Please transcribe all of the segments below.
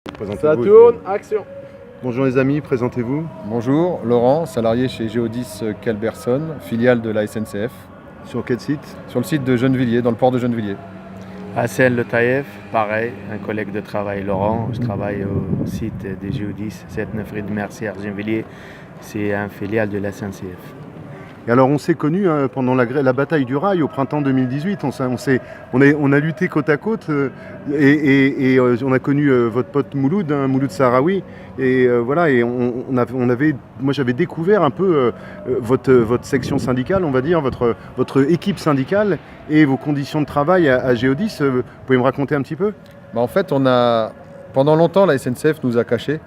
Ça tourne, action. Bonjour les amis, présentez-vous. Bonjour, Laurent, salarié chez Geodis Calberson, filiale de la SNCF. Sur quel site? Sur le site de Gennevilliers, dans le port de Gennevilliers. Hassel Le Taïef, pareil, un collègue de travail, Laurent. Je travaille au site des Geodis, 7-9 rue de Mercier, Gennevilliers. C'est un filiale de la SNCF. Et alors on s'est connus pendant la bataille du rail au printemps 2018. On a lutté côte à côte et on a connu votre pote Mouloud, Mouloud Sahraoui. Et voilà, et moi j'avais découvert un peu votre section syndicale, on va dire, votre équipe syndicale et vos conditions de travail à Geodis. Vous pouvez me raconter un petit peu? En fait, pendant longtemps, la SNCF nous a caché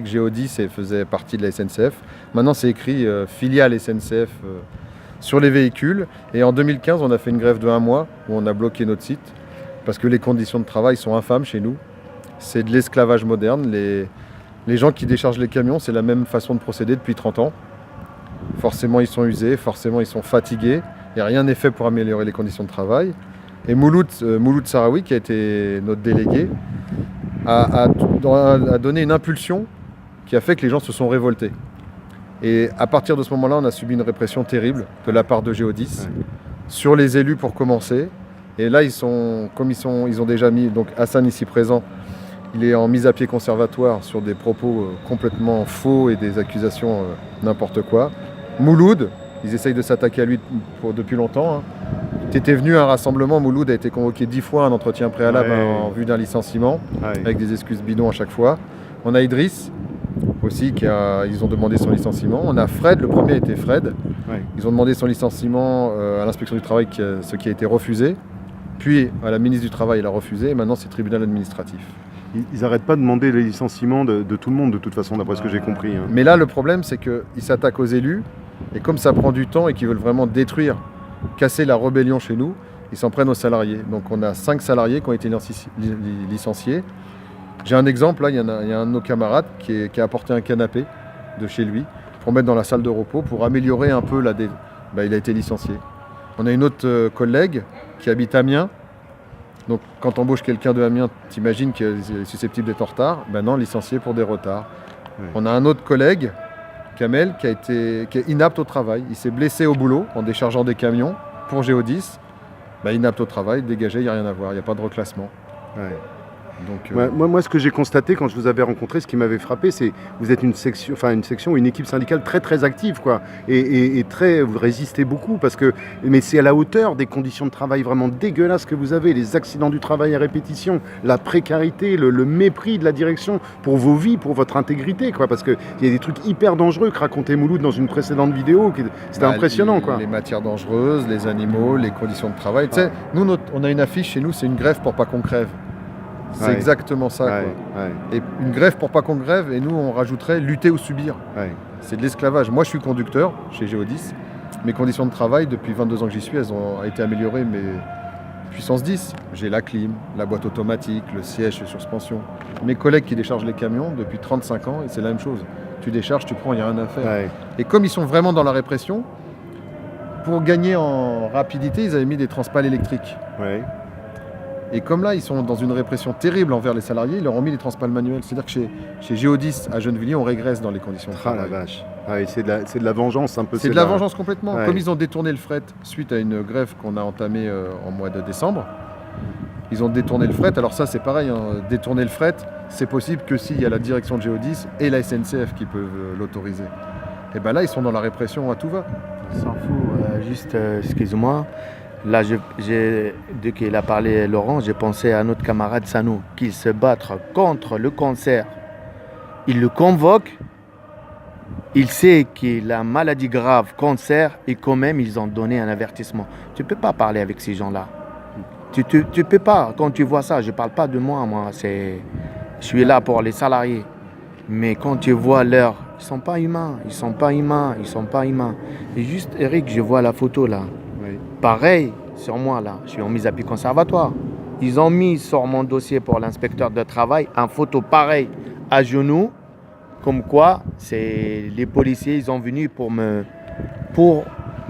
que Geodis faisait partie de la SNCF. Maintenant, c'est écrit filiale SNCF sur les véhicules. Et en 2015, on a fait une grève de 1 mois où on a bloqué notre site parce que les conditions de travail sont infâmes chez nous. C'est de l'esclavage moderne. Les gens qui déchargent les camions, c'est la même façon de procéder depuis 30 ans. Forcément, ils sont usés, forcément, ils sont fatigués. Et rien n'est fait pour améliorer les conditions de travail. Et Mouloud Sahraoui, qui a été notre délégué, a donné une impulsion qui a fait que les gens se sont révoltés. Et à partir de ce moment-là, on a subi une répression terrible de la part de Geodis, sur les élus pour commencer. Et là, ils ont déjà mis, donc Hassan ici présent, il est en mise à pied conservatoire sur des propos complètement faux et des accusations n'importe quoi. Mouloud, ils essayent de s'attaquer à lui depuis longtemps. Tu étais venu à un rassemblement, Mouloud a été convoqué 10 fois à un entretien préalable en vue d'un licenciement, avec des excuses bidons à chaque fois. On a Idriss aussi, ils ont demandé son licenciement. On a Fred, le premier était Fred. Ils ont demandé son licenciement à l'inspection du travail, ce qui a été refusé. Puis à la ministre du Travail, elle a refusé, et maintenant c'est tribunal administratif. Ils n'arrêtent pas de demander les licenciements de tout le monde, de toute façon, d'après ce que j'ai compris. Mais là, le problème, c'est qu'ils s'attaquent aux élus, et comme ça prend du temps et qu'ils veulent vraiment casser la rébellion chez nous, ils s'en prennent aux salariés. Donc on a 5 salariés qui ont été licenciés. J'ai un exemple, là, il y a un de nos camarades qui a apporté un canapé de chez lui pour mettre dans la salle de repos, pour améliorer un peu il a été licencié. On a une autre collègue qui habite Amiens. Donc quand on embauche quelqu'un de Amiens, t'imagines qu'il est susceptible d'être en retard. Non, licencié pour des retards. On a un autre collègue, Kamel, qui est inapte au travail. Il s'est blessé au boulot en déchargeant des camions pour Geodis. Inapte au travail, dégagé, il n'y a rien à voir, il n'y a pas de reclassement. Donc, moi, ce que j'ai constaté quand je vous avais rencontré, ce qui m'avait frappé, c'est que vous êtes une équipe syndicale très très active, quoi, et vous résistez beaucoup, mais c'est à la hauteur des conditions de travail vraiment dégueulasses que vous avez, les accidents du travail à répétition, la précarité, le mépris de la direction pour vos vies, pour votre intégrité, quoi, parce qu'il y a des trucs hyper dangereux que racontait Mouloud dans une précédente vidéo, c'était impressionnant, quoi. Les matières dangereuses, les animaux, les conditions de travail. Tu sais, nous, on a une affiche chez nous, c'est une grève pour pas qu'on crève. C'est exactement ça. Et une grève pour pas qu'on grève, et nous on rajouterait lutter ou subir. C'est de l'esclavage. Moi je suis conducteur chez Geodis. Mes conditions de travail depuis 22 ans que j'y suis, elles ont été améliorées, mais puissance 10. J'ai la clim, la boîte automatique, le siège sur suspension. Mes collègues qui déchargent les camions depuis 35 ans, et c'est la même chose. Tu décharges, tu prends, il n'y a rien à faire. Et comme ils sont vraiment dans la répression, pour gagner en rapidité, ils avaient mis des transpales électriques. Et comme là, ils sont dans une répression terrible envers les salariés, ils leur ont mis des transpales manuels. C'est-à-dire que chez Geodis, à Gennevilliers, on régresse dans les conditions de travail. La vache. C'est de la vengeance un peu. C'est de la vengeance complètement. Comme ils ont détourné le fret suite à une grève qu'on a entamée en mois de décembre, ils ont détourné le fret. Alors ça, c'est pareil, détourner le fret, c'est possible que s'il y a la direction de Geodis et la SNCF qui peuvent l'autoriser. Et là, ils sont dans la répression à tout va. On s'en fout, juste, excuse-moi. Là, dès qu'il a parlé Laurent, j'ai pensé à notre camarade Sanou, qui se bat contre le cancer. Il le convoque, il sait qu'il a une maladie grave, cancer, et quand même, ils ont donné un avertissement. Tu ne peux pas parler avec ces gens-là. Tu peux pas, quand tu vois ça, je ne parle pas de moi, je suis là pour les salariés. Mais quand tu vois ils sont pas humains. Et juste, Eric, je vois la photo là. Pareil sur moi là, je suis en mise à pied conservatoire. Ils ont mis sur mon dossier pour l'inspecteur de travail une photo pareille à genoux, comme quoi c'est les policiers, ils ont venu pour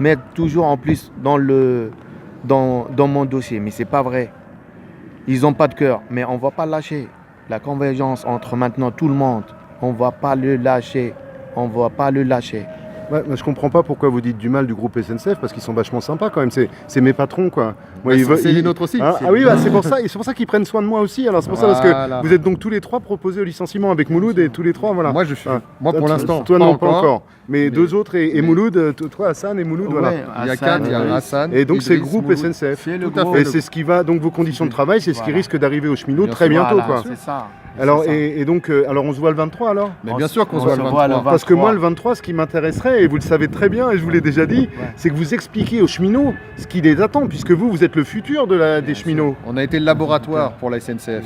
mettre toujours en plus dans mon dossier. Mais c'est pas vrai. Ils n'ont pas de cœur, mais on ne va pas lâcher. La convergence entre maintenant tout le monde, on ne va pas le lâcher. On ne va pas le lâcher. Ouais, moi, je comprends pas pourquoi vous dites du mal du groupe SNCF, parce qu'ils sont vachement sympas quand même. C'est mes patrons, quoi. Moi, C'est les nôtres aussi. Ah, C'est- ah oui, bah, c'est pour ça, et c'est pour ça qu'ils prennent soin de moi aussi. Alors c'est pour ça, parce Voilà. que vous êtes donc tous les trois proposés au licenciement avec Mouloud et tous les trois, voilà. Moi, je suis. Ah. Moi, pour Toi, l'instant, toi non, pas encore. encore. Mais deux autres et mais- Mouloud, toi Hassan et Mouloud, voilà. Ouais, Il y a Hassan, 4, il y a Idriss. Hassan. Et donc c'est le Idriss, groupe Mouloud. SNCF. C'est le Tout à groupe. fait. Et c'est ce qui va, donc vos conditions de travail, c'est ce qui Voilà. risque d'arriver aux cheminots Bien très sûr. bientôt, Voilà, quoi. c'est ça. Alors, C'est ça. et donc, alors on se voit le 23 alors. Mais On bien se- sûr qu'on on se voit se le voit le 23. Parce que moi, 23. le 23, ce qui m'intéresserait, et vous le savez très bien, et je vous l'ai déjà dit, c'est que vous expliquiez aux cheminots ce qui les attend, puisque vous êtes le futur des cheminots. On a été le laboratoire pour la SNCF.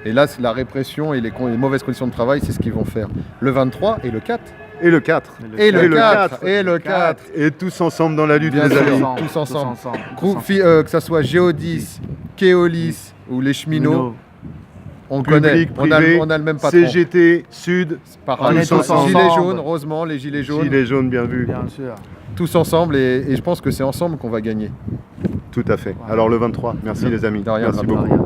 Et là, c'est la répression et les mauvaises conditions de travail, c'est ce qu'ils vont faire. Le 23 et le 4. Et le 4. Et le le 4. 4. Et le 4. Et tous ensemble dans la lutte, Bien les sûr. amis. Tous ensemble. Tous Que ça soit Géodis, Keolis ou les cheminots, on connaît. Public, On a privé, le même patron. CGT, Sud, Pareil. On est tous ensemble. Gilets jaunes, heureusement, les gilets jaunes. Gilets jaunes, bien vu. Bien sûr. Tous ensemble et je pense que c'est ensemble qu'on va gagner. Tout à fait. Alors le 23, merci les amis. De rien, Merci de beaucoup. Rien.